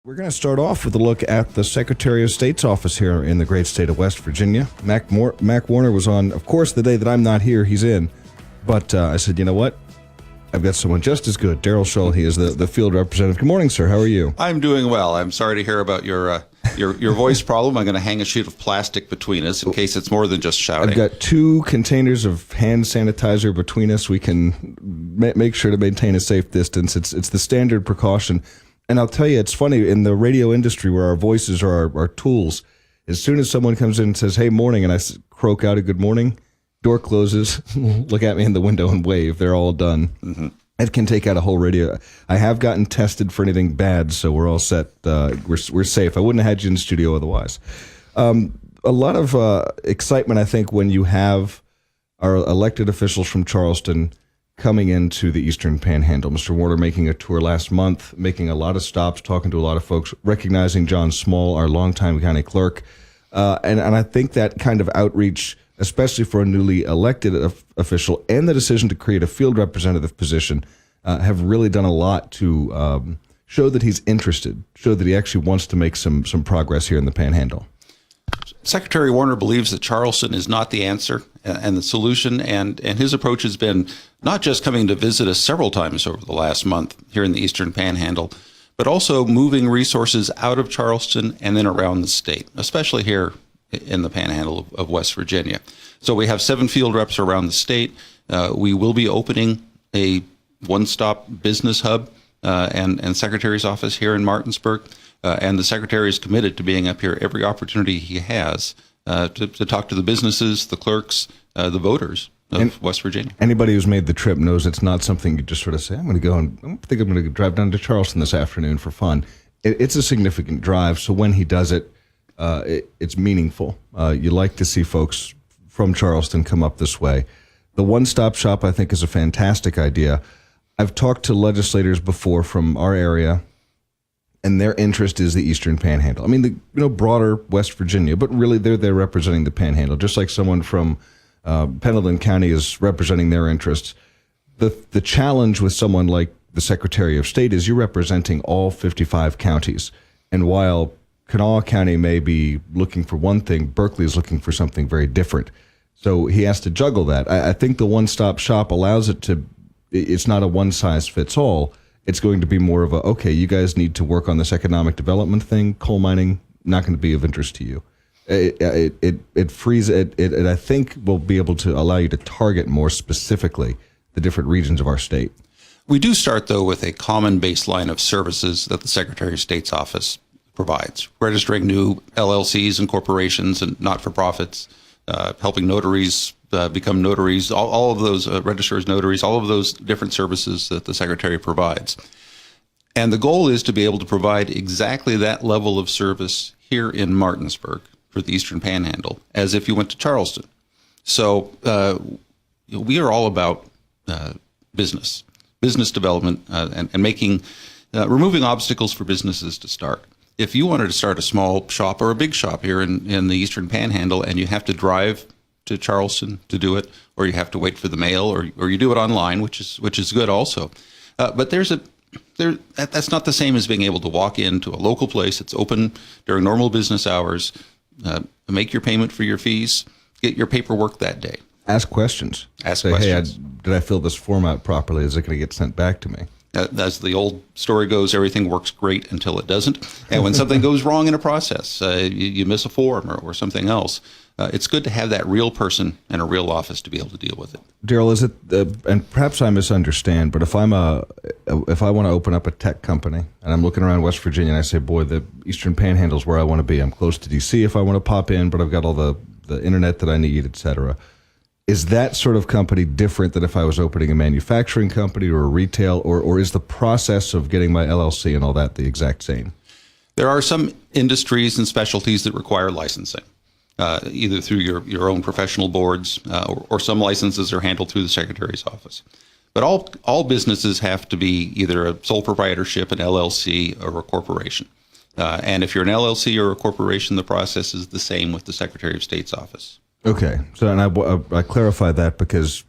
We're going to start off with a look at the Secretary of State's office here in the great state of West Virginia. Mac Warner was on, of course, the day that I'm not here, he's in. But I said, you know what? I've got someone just as good. Darrell Shull, he is the field representative. Good morning, sir. How are you? I'm doing well. I'm sorry to hear about your voice problem. I'm going to hang a sheet of plastic between us in case it's more than just shouting. I've got 2 containers of hand sanitizer between us. We can make sure to maintain a safe distance. It's the standard precaution. And I'll tell you, it's funny, in the radio industry where our voices are our tools, as soon as someone comes in and says, hey, morning, and I croak out a good morning, door closes, look at me in the window and wave. They're all done. Mm-hmm. It can take out a whole radio. I have gotten tested for anything bad, so we're all set. We're safe. I wouldn't have had you in the studio otherwise. A lot of excitement, I think, when you have our elected officials from Charleston coming into the Eastern Panhandle. Mr. Warner making a tour last month, making a lot of stops, talking to a lot of folks, recognizing John Small, our longtime county clerk. And I think that kind of outreach, especially for a newly elected official, and the decision to create a field representative position, have really done a lot to show that he's interested, show that he actually wants to make some progress here in the Panhandle. Secretary Warner believes that Charleston is not the answer and the solution, and his approach has been not just coming to visit us several times over the last month here in the Eastern Panhandle, but also moving resources out of Charleston and then around the state, especially here in the Panhandle of West Virginia. So we have 7 field reps around the state. We will be opening a one-stop business hub and Secretary's office here in Martinsburg. And the Secretary is committed to being up here every opportunity he has to talk to the businesses, the clerks, the voters of West Virginia. Anybody who's made the trip knows it's not something you just sort of say, I'm going to go and I think I'm going to drive down to Charleston this afternoon for fun. It's a significant drive, so when he does it, it's meaningful. You like to see folks from Charleston come up this way. The one-stop shop, I think, is a fantastic idea. I've talked to legislators before from our area, and their interest is the Eastern Panhandle. I mean, broader West Virginia, but really they're representing the Panhandle, just like someone from Pendleton County is representing their interests. The challenge with someone like the Secretary of State is you're representing all 55 counties. And while Kanawha County may be looking for one thing, Berkeley is looking for something very different. So he has to juggle that. I think the one-stop shop allows it's not a one-size-fits-all. It's going to be more of okay, you guys need to work on this economic development thing. Coal mining, not going to be of interest to you. It frees it, I think will be able to allow you to target more specifically the different regions of our state. We do start, though, with a common baseline of services that the Secretary of State's office provides, registering new LLCs and corporations and not-for-profits, helping notaries become notaries, all of those registrars, notaries, all of those different services that the Secretary provides. And the goal is to be able to provide exactly that level of service here in Martinsburg for the Eastern Panhandle, as if you went to Charleston. So we are all about business development, and making, removing obstacles for businesses to start. If you wanted to start a small shop or a big shop here in the Eastern Panhandle, and you have to drive to Charleston to do it, or you have to wait for the mail, or you do it online, which is good also. But that's not the same as being able to walk into a local place that's open during normal business hours, make your payment for your fees, get your paperwork that day. Ask questions. Ask Say, questions. hey, did I fill this form out properly? Is it going to get sent back to me? As the old story goes, everything works great until it doesn't. And when something goes wrong in a process, you miss a form or something else, it's good to have that real person and a real office to be able to deal with it. Darrell, is it, and perhaps I misunderstand, but if I want to open up a tech company and I'm looking around West Virginia and I say, boy, the Eastern Panhandle is where I want to be. I'm close to D.C. if I want to pop in, but I've got all the internet that I need, et cetera. Is that sort of company different than if I was opening a manufacturing company or a retail, or is the process of getting my LLC and all that the exact same? There are some industries and specialties that require licensing, either through your own professional boards, or some licenses are handled through the Secretary's office. But all businesses have to be either a sole proprietorship, an LLC, or a corporation. And if you're an LLC or a corporation, the process is the same with the Secretary of State's office. Okay. So, and I clarify that because,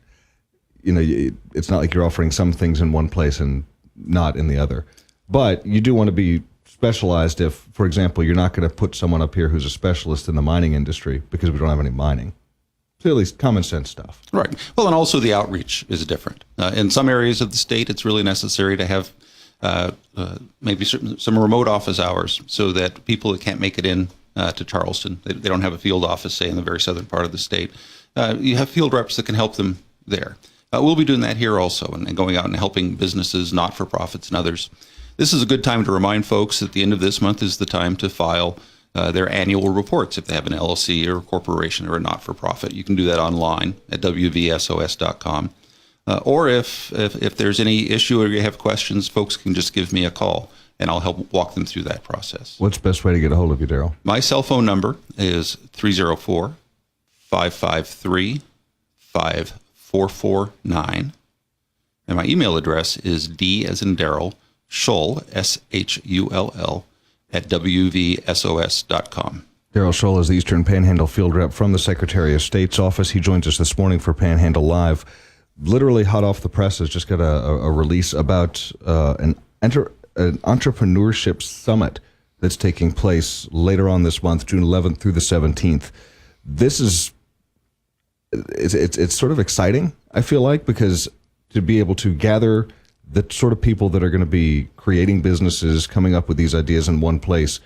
it's not like you're offering some things in one place and not in the other. But you do want to be specialized if, for example, you're not going to put someone up here who's a specialist in the mining industry because we don't have any mining. So at least common sense stuff. Right. Well, and also the outreach is different. In some areas of the state, it's really necessary to have maybe some remote office hours so that people that can't make it in to Charleston, they don't have a field office, say, in the very southern part of the state. You have field reps that can help them there. We'll be doing that here also and going out and helping businesses, not-for-profits, and others. This is a good time to remind folks that the end of this month is the time to file their annual reports if they have an LLC or a corporation or a not-for-profit. You can do that online at wvsos.com. Or if there's any issue or you have questions, folks can just give me a call, and I'll help walk them through that process. What's the best way to get a hold of you, Darrell? My cell phone number is 304-553-5449, and my email address is D as in Darrell, Shull, Shull, at wvsos.com. Darrell Shull is the Eastern Panhandle field rep from the Secretary of State's office. He joins us this morning for Panhandle Live. Literally hot off the presses, just got a release about an entrepreneurship summit that's taking place later on this month, June 11th through the 17th. This is, it's sort of exciting, I feel like, because to be able to gather the sort of people that are going to be creating businesses, coming up with these ideas in one place,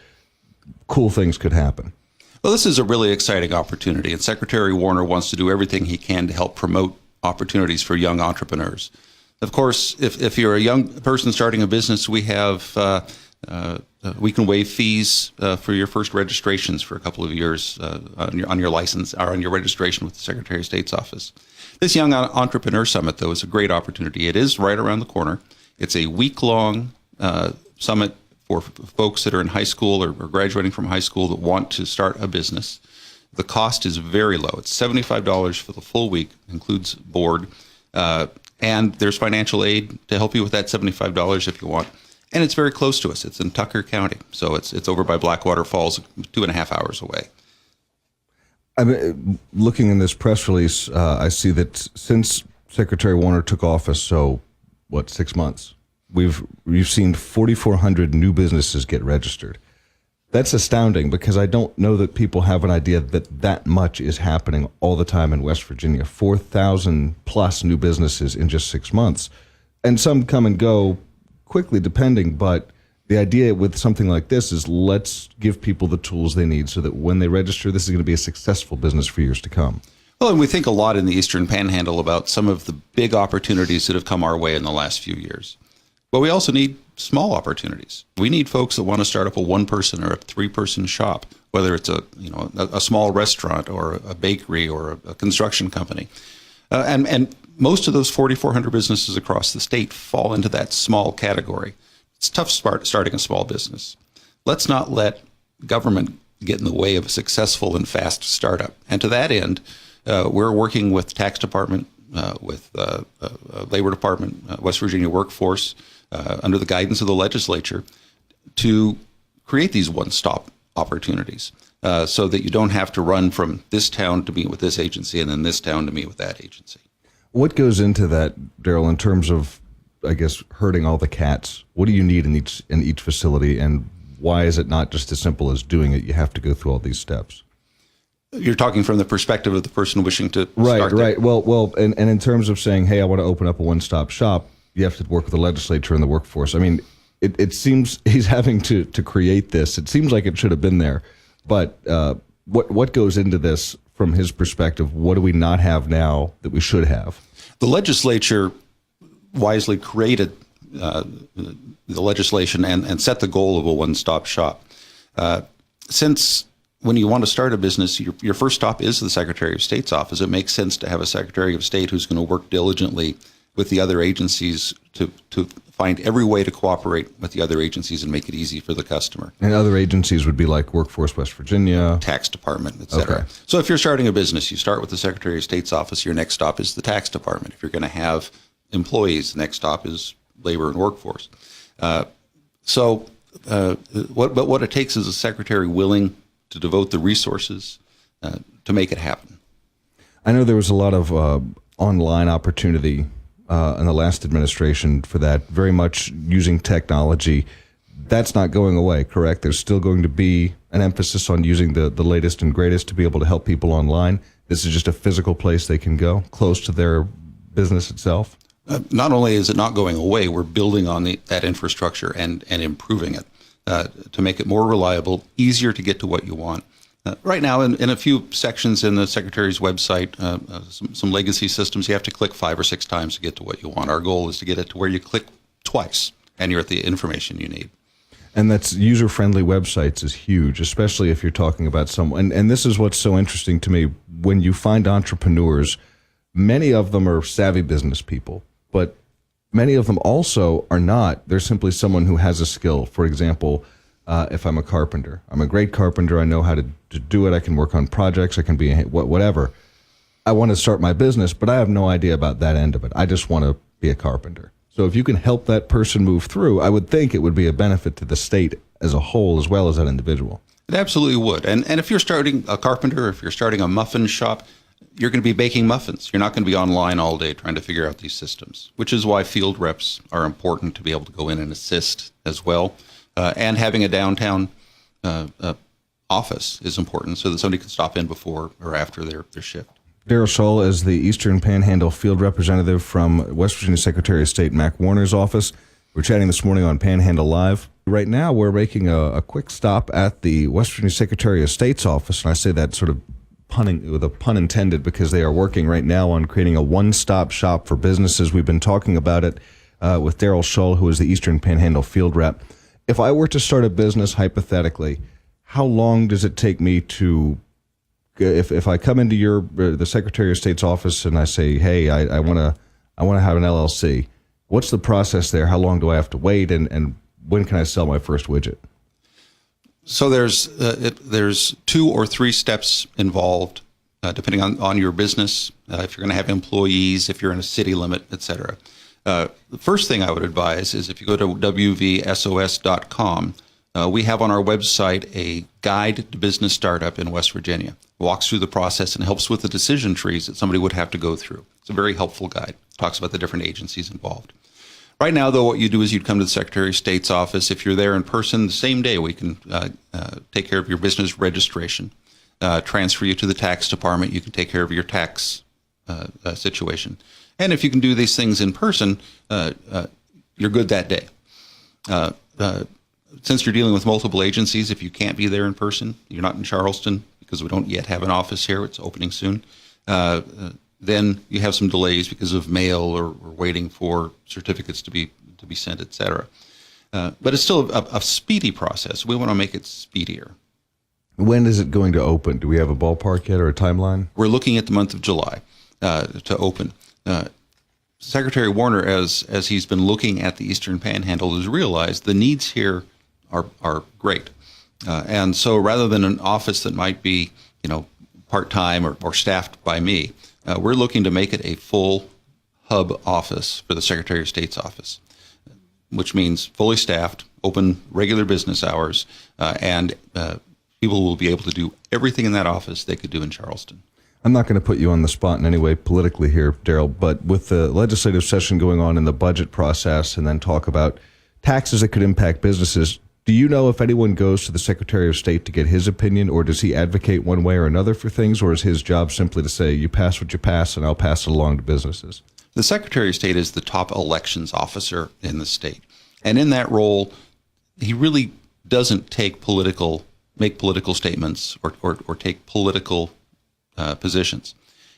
cool things could happen. Well, this is a really exciting opportunity, and Secretary Warner wants to do everything he can to help promote opportunities for young entrepreneurs. Of course, if you're a young person starting a business, we have we can waive fees for your first registrations for a couple of years on your license or on your registration with the Secretary of State's office. This Young Entrepreneur Summit, though, is a great opportunity. It is right around the corner. It's a week-long summit for folks that are in high school or graduating from high school that want to start a business. The cost is very low. It's $75 for the full week, includes board, and there's financial aid to help you with that $75 if you want. And it's very close to us. It's in Tucker County, so it's over by Blackwater Falls, 2.5 hours away. I mean, looking in this press release, I see that since Secretary Warner took office, 6 months, we've seen 4,400 new businesses get registered. That's astounding because I don't know that people have an idea that much is happening all the time in West Virginia. 4,000 plus new businesses in just 6 months. And some come and go quickly depending, but the idea with something like this is let's give people the tools they need so that when they register, this is going to be a successful business for years to come. Well, and we think a lot in the Eastern Panhandle about some of the big opportunities that have come our way in the last few years. But we also need small opportunities. We need folks that want to start up a one-person or a three-person shop, whether it's a small restaurant or a bakery or a construction company. And most of those 4,400 businesses across the state fall into that small category. It's tough starting a small business. Let's not let government get in the way of a successful and fast startup. And to that end, we're working with the tax department, with Labor Department, West Virginia Workforce, under the guidance of the legislature, to create these one-stop opportunities so that you don't have to run from this town to meet with this agency and then this town to meet with that agency. What goes into that, Darrell, in terms of, I guess, herding all the cats? What do you need in each facility, and why is it not just as simple as doing it? You have to go through all these steps. You're talking from the perspective of the person wishing to start. Right. Well, and in terms of saying, hey, I want to open up a one-stop shop, you have to work with the legislature and the workforce. I mean, it seems he's having to create this. It seems like it should have been there. But what goes into this from his perspective? What do we not have now that we should have? The legislature wisely created the legislation and set the goal of a one-stop shop. Since when you want to start a business, your first stop is the Secretary of State's office. It makes sense to have a Secretary of State who's going to work diligently with the other agencies to find every way to cooperate with the other agencies and make it easy for the customer. And other agencies would be like Workforce West Virginia, Tax Department, et cetera. Okay. So if you're starting a business, you start with the Secretary of State's office. Your next stop is the Tax Department. If you're going to have employees, the next stop is Labor and Workforce. What it takes is a secretary willing to devote the resources to make it happen. I know there was a lot of online opportunity in the last administration for that, very much using technology. That's not going away, correct? There's still going to be an emphasis on using the latest and greatest to be able to help people online. This is just a physical place they can go, close to their business itself. Not only is it not going away, we're building on that infrastructure and improving it to make it more reliable, easier to get to what you want. Right now, in a few sections in the Secretary's website, some legacy systems, you have to click 5 or 6 times to get to what you want. Our goal is to get it to where you click twice and you're at the information you need. And that's user-friendly websites is huge, especially if you're talking about someone. And this is what's so interesting to me. When you find entrepreneurs, many of them are savvy business people, but many of them also are not. They're simply someone who has a skill. For example, if I'm a carpenter, I'm a great carpenter. I know how to do it. I can work on projects. I can be whatever. I want to start my business, but I have no idea about that end of it. I just want to be a carpenter. So if you can help that person move through, I would think it would be a benefit to the state as a whole, as well as that individual. It absolutely would. And if you're starting a carpenter, if you're starting a muffin shop, you're going to be baking muffins. You're not going to be online all day trying to figure out these systems, which is why field reps are important to be able to go in and assist as well. And having a downtown office is important so that somebody can stop in before or after their shift. Darrell Shull is the Eastern Panhandle field representative from West Virginia Secretary of State Mac Warner's office. We're chatting this morning on Panhandle Live. Right now, we're making a quick stop at the West Virginia Secretary of State's office, and I say that sort of punning with a pun intended because they are working right now on creating a one-stop shop for businesses. We've been talking about it with Darrell Shull, who is the Eastern Panhandle field rep. If I were to start a business, hypothetically, how long does it take me to, if I come into the Secretary of State's office and I say, hey, I want to have an LLC, what's the process there? How long do I have to wait, and when can I sell my first widget? So there's 2 or 3 steps involved, depending on your business, if you're going to have employees, if you're in a city limit, et cetera. The first thing I would advise is if you go to wvsos.com, we have on our website a guide to business startup in West Virginia. It walks through the process and helps with the decision trees that somebody would have to go through. It's a very helpful guide. It talks about the different agencies involved. Right now, though, what you do is you'd come to the Secretary of State's office. If you're there in person, the same day we can take care of your business registration, transfer you to the tax department. You can take care of your tax situation. And if you can do these things in person, you're good that day. Since you're dealing with multiple agencies, if you can't be there in person, you're not in Charleston because we don't yet have an office here. It's opening soon. Then you have some delays because of mail or waiting for certificates to be sent, et cetera. But it's still a speedy process. We want to make it speedier. When is it going to open? Do we have a ballpark yet or a timeline? We're looking at the month of July to open. Secretary Warner, as he's been looking at the Eastern Panhandle, has realized the needs here are great. And so rather than an office that might be, part-time or staffed by me, we're looking to make it a full hub office for the Secretary of State's office, which means fully staffed, open regular business hours, and people will be able to do everything in that office they could do in Charleston. I'm not going to put you on the spot in any way politically here, Darrell, but with the legislative session going on in the budget process and then talk about taxes that could impact businesses, do you know if anyone goes to the Secretary of State to get his opinion, or does he advocate one way or another for things, or is his job simply to say, you pass what you pass and I'll pass it along to businesses? The Secretary of State is the top elections officer in the state. And in that role, he really doesn't make political statements or take political positions.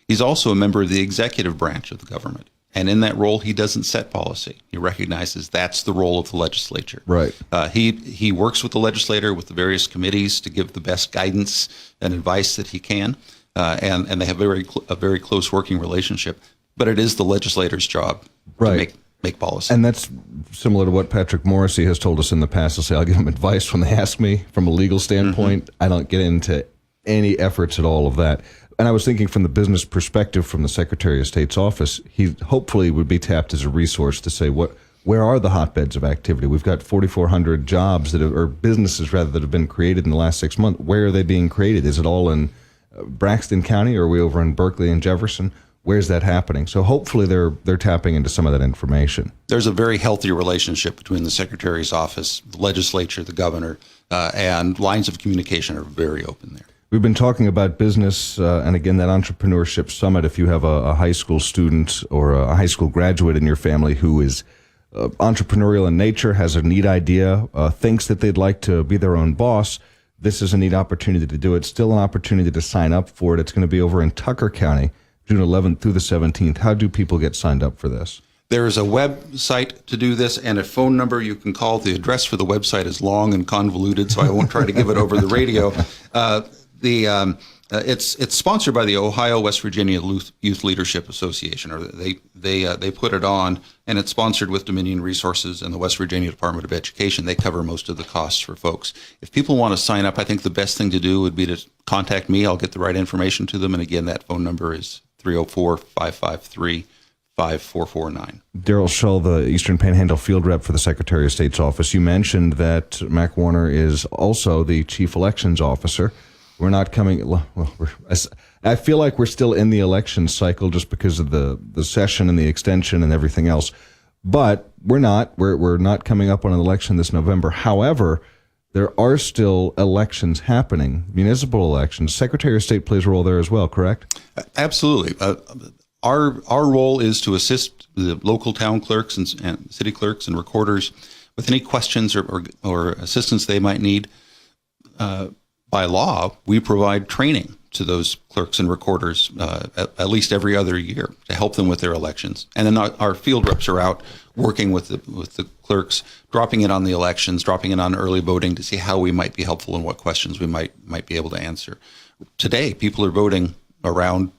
He's also a member of the executive branch of the government. And in that role, he doesn't set policy. He recognizes that's the role of the legislature. Right. He works with the legislator, with the various committees to give the best guidance and advice that he can. And they have a very close working relationship. But it is the legislator's job to make policy. And that's similar to what Patrick Morrissey has told us in the past. I'll give him advice when they ask me from a legal standpoint. Mm-hmm. I don't get into any efforts at all of that. And I was thinking from the business perspective from the Secretary of State's office, he hopefully would be tapped as a resource to say, where are the hotbeds of activity? We've got 4,400 jobs or businesses rather, that have been created in the last 6 months. Where are they being created? Is it all in Braxton County, or are we over in Berkeley and Jefferson? where's that happening? So hopefully they're tapping into some of that information. There's a very healthy relationship between the Secretary's office, the legislature, the governor, and lines of communication are very open there. We've been talking about business, and again, that entrepreneurship summit. If you have a high school student or a high school graduate in your family who is entrepreneurial in nature, has a neat idea, thinks that they'd like to be their own boss, this is a neat opportunity to do it. Still an opportunity to sign up for it. It's going to be over in Tucker County, June 11th through the 17th. How do people get signed up for this? There is a website to do this and a phone number you can call. The address for the website is long and convoluted, so I won't try to give it over the radio. It's sponsored by the Ohio West Virginia Youth Leadership Association, or they put it on, and it's sponsored with Dominion Resources and the West Virginia Department of Education. They cover most of the costs for folks. If people want to sign up, I think the best thing to do would be to contact me. I'll get the right information to them, and again, that phone number is 304-553-5449. Darrell Shull, the Eastern Panhandle field rep for the Secretary of State's office. You mentioned that Mac Warner is also the chief elections officer. We're not coming. Well, I feel like we're still in the election cycle just because of the session and the extension and everything else. But we're not. We're not coming up on an election this November. However, there are still elections happening, municipal elections. Secretary of State plays a role there as well, correct? Absolutely. Our role is to assist the local town clerks and city clerks and recorders with any questions or assistance they might need. By law, we provide training to those clerks and recorders at least every other year to help them with their elections. And then our field reps are out working with the clerks, dropping it on the elections, dropping it on early voting to see how we might be helpful and what questions we might be able to answer. Today, people are voting around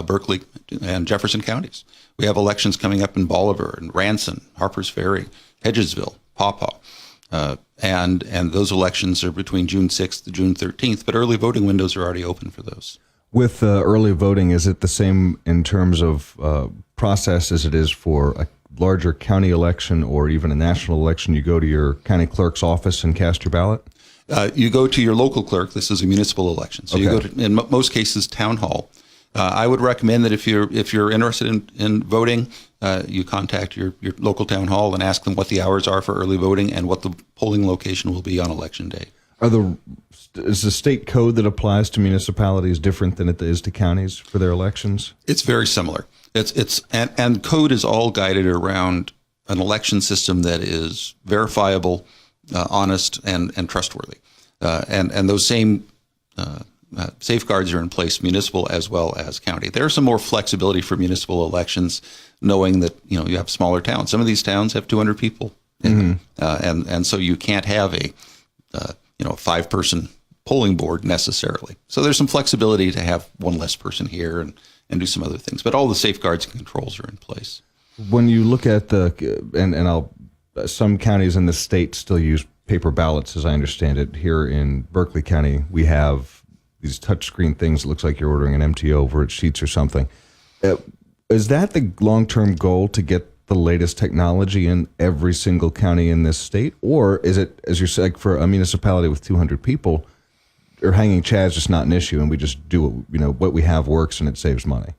Berkeley and Jefferson counties. We have elections coming up in Bolivar and Ranson, Harpers Ferry, Hedgesville, Pawpaw. And those elections are between June 6th to June 13th, but early voting windows are already open for those. With early voting, is it the same in terms of process as it is for a larger county election or even a national election? You go to your county clerk's office and cast your ballot? You go to your local clerk. This is a municipal election. So you go to, in most cases, town hall. I would recommend that if you're interested in voting, you contact your local town hall and ask them what the hours are for early voting and what the polling location will be on election day. Is the state code that applies to municipalities different than it is to counties for their elections? It's very similar. And code is all guided around an election system that is verifiable, honest, and trustworthy. And those same safeguards are in place, municipal as well as county. There's some more flexibility for municipal elections, knowing that you have smaller towns. Some of these towns have 200 people, in them. And so you can't have a 5-person polling board necessarily. So there's some flexibility to have one less person here and do some other things. But all the safeguards and controls are in place. When you look at some counties in the state still use paper ballots, as I understand it. Here in Berkeley County, we have these touchscreen things. It looks like you're ordering an MTO over at Sheets or something. Is that the long-term goal, to get the latest technology in every single county in this state? Or is it, as you're saying, for a municipality with 200 people, or hanging chads just not an issue and we just do what we have works and it saves money?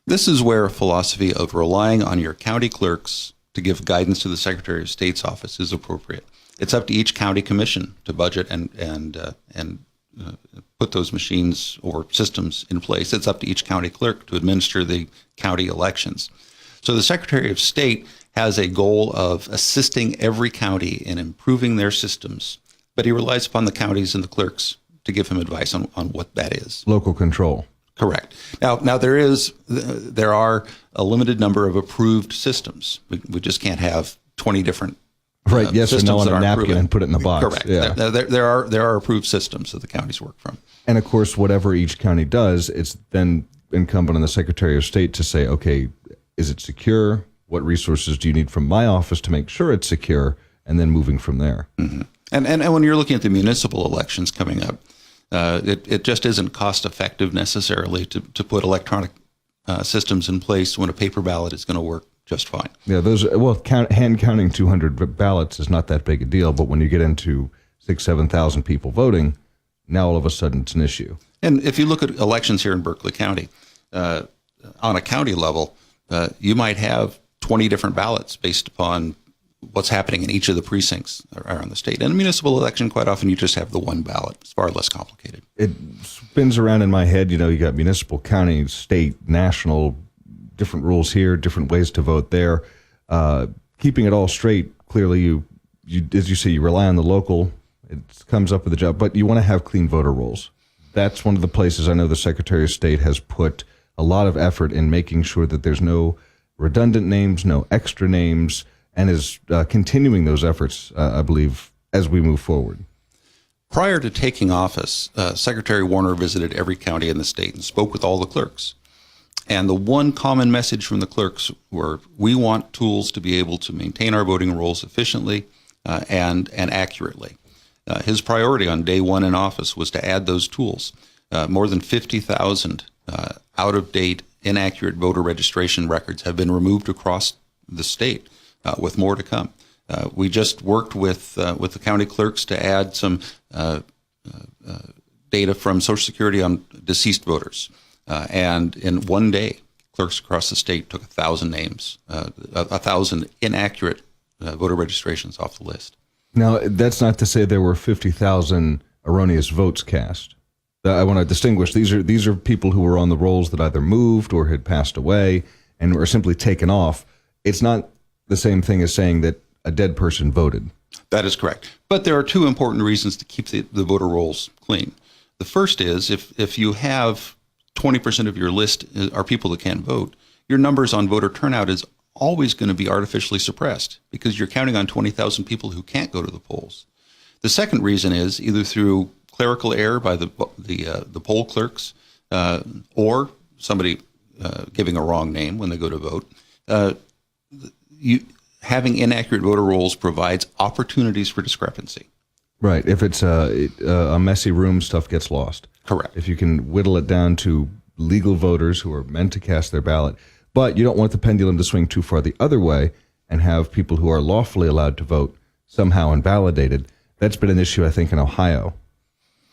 This is where a philosophy of relying on your county clerks to give guidance to the Secretary of State's office is appropriate. It's up to each county commission to budget and put those machines or systems in place. It's up to each county clerk to administer the county elections. So the Secretary of State has a goal of assisting every county in improving their systems, but he relies upon the counties and the clerks to give him advice on what that is. Local control. Correct. Now there are a limited number of approved systems. We just can't have 20 different right. Yes, or no on a napkin and put it in the box. Correct. Yeah. There are approved systems that the counties work from. And of course, whatever each county does, it's then incumbent on the Secretary of State to say, okay, is it secure? What resources do you need from my office to make sure it's secure? And then moving from there. Mm-hmm. And when you're looking at the municipal elections coming up, it just isn't cost effective necessarily to put electronic systems in place when a paper ballot is going to work just fine. Yeah, hand counting 200 ballots is not that big a deal, but when you get into 7,000 people voting, now all of a sudden it's an issue. And if you look at elections here in Berkeley County, on a county level, you might have 20 different ballots based upon what's happening in each of the precincts around the state. In a municipal election, quite often you just have the one ballot. It's far less complicated. It spins around in my head. You got municipal, county, state, national, different rules here, different ways to vote there. Keeping it all straight, clearly you as you say, you rely on the local. It comes up with the job, but you want to have clean voter rolls. That's one of the places I know the Secretary of State has put a lot of effort in making sure that there's no redundant names, no extra names, and is continuing those efforts, I believe, as we move forward. Prior to taking office, Secretary Warner visited every county in the state and spoke with all the clerks. And the one common message from the clerks were, we want tools to be able to maintain our voting rolls efficiently and accurately. His priority on day one in office was to add those tools. More than 50,000 out-of-date, inaccurate voter registration records have been removed across the state, with more to come. We just worked with the county clerks to add some data from Social Security on deceased voters. And in one day, clerks across the state took 1,000 names, 1,000 inaccurate voter registrations off the list. Now, that's not to say there were 50,000 erroneous votes cast. I want to distinguish. These are people who were on the rolls that either moved or had passed away and were simply taken off. It's not the same thing as saying that a dead person voted. That is correct. But there are two important reasons to keep the voter rolls clean. The first is if you have 20% of your list are people that can't vote, your numbers on voter turnout is always going to be artificially suppressed because you're counting on 20,000 people who can't go to the polls. The second reason is either through clerical error by the poll clerks or somebody giving a wrong name when they go to vote. Having inaccurate voter rolls provides opportunities for discrepancy. Right. If it's a messy room, stuff gets lost. Correct. If you can whittle it down to legal voters who are meant to cast their ballot, but you don't want the pendulum to swing too far the other way and have people who are lawfully allowed to vote somehow invalidated. That's been an issue, I think, in Ohio.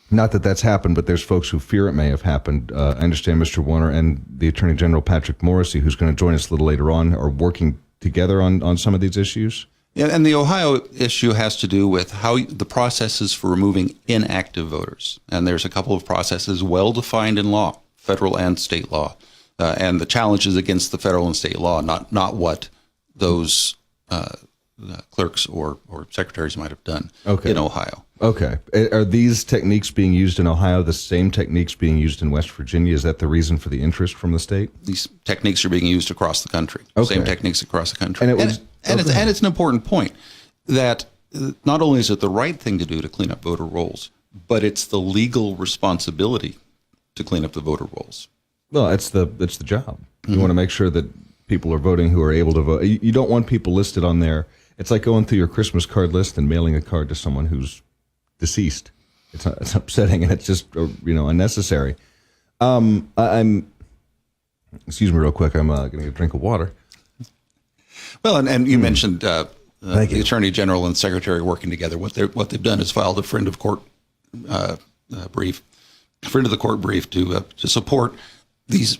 Not that that's happened, but there's folks who fear it may have happened. I understand Mr. Warner and the Attorney General Patrick Morrissey, who's going to join us a little later on, are working together on some of these issues. Yeah, and the Ohio issue has to do with how the processes for removing inactive voters. And there's a couple of processes well defined in law, federal and state law. And the challenge is against the federal and state law, not what those clerks or secretaries might have done in Ohio. Okay. Are these techniques being used in Ohio the same techniques being used in West Virginia? Is that the reason for the interest from the state? These techniques are being used across the country. Okay. Same techniques across the country. And it's an important point that not only is it the right thing to do to clean up voter rolls, but it's the legal responsibility to clean up the voter rolls. Well, it's the job. You want to make sure that people are voting who are able to vote. You don't want people listed on there. It's like going through your Christmas card list and mailing a card to someone who's deceased. It's upsetting and it's just unnecessary. Excuse me real quick. I'm going to get a drink of water. Well, and you mentioned the Attorney General and Secretary working together. What they've done is filed a friend of the court brief to support these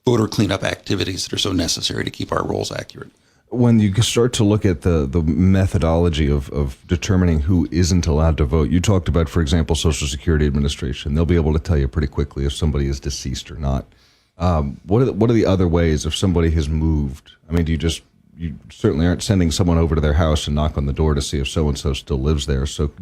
voter cleanup activities that are so necessary to keep our rolls accurate. When you start to look at the methodology of determining who isn't allowed to vote, you talked about, for example, Social Security Administration. They'll be able to tell you pretty quickly if somebody is deceased or not. What are the other ways if somebody has moved? I mean, you certainly aren't sending someone over to their house and knock on the door to see if so-and-so still lives there. So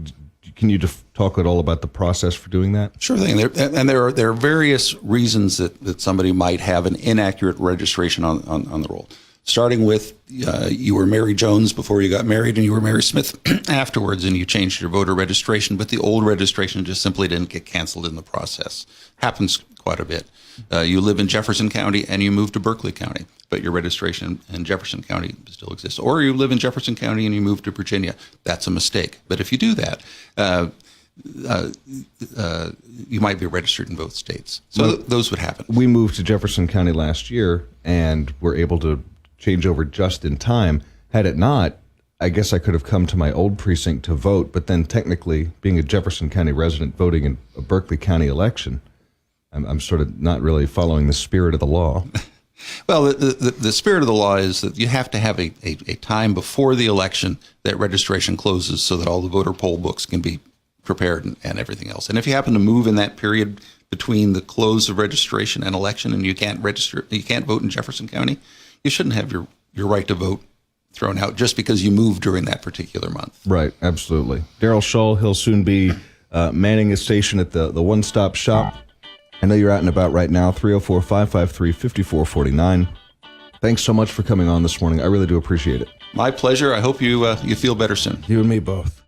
can you just talk at all about the process for doing that? Sure thing. There are various reasons that somebody might have an inaccurate registration on the roll. Starting with you were Mary Jones before you got married and you were Mary Smith afterwards and you changed your voter registration, but the old registration just simply didn't get canceled in the process. Happens quite a bit. You live in Jefferson County and you moved to Berkeley County, but your registration in Jefferson County still exists. Or you live in Jefferson County and you move to Virginia. That's a mistake. But if you do that, you might be registered in both states. So those would happen. We moved to Jefferson County last year and were able to change over just in time. Had it not, I guess I could have come to my old precinct to vote, but then technically, being a Jefferson County resident voting in a Berkeley County election, I'm sort of not really following the spirit of the law. Well, the spirit of the law is that you have to have a time before the election that registration closes so that all the voter poll books can be prepared and everything else. And if you happen to move in that period between the close of registration and election and you can't vote in Jefferson County, you shouldn't have your right to vote thrown out just because you moved during that particular month. Right, absolutely. Darrell Shull, he'll soon be manning his station at the one-stop shop. I know you're out and about right now, 304-553-5449. Thanks so much for coming on this morning. I really do appreciate it. My pleasure. I hope you feel better soon. You and me both.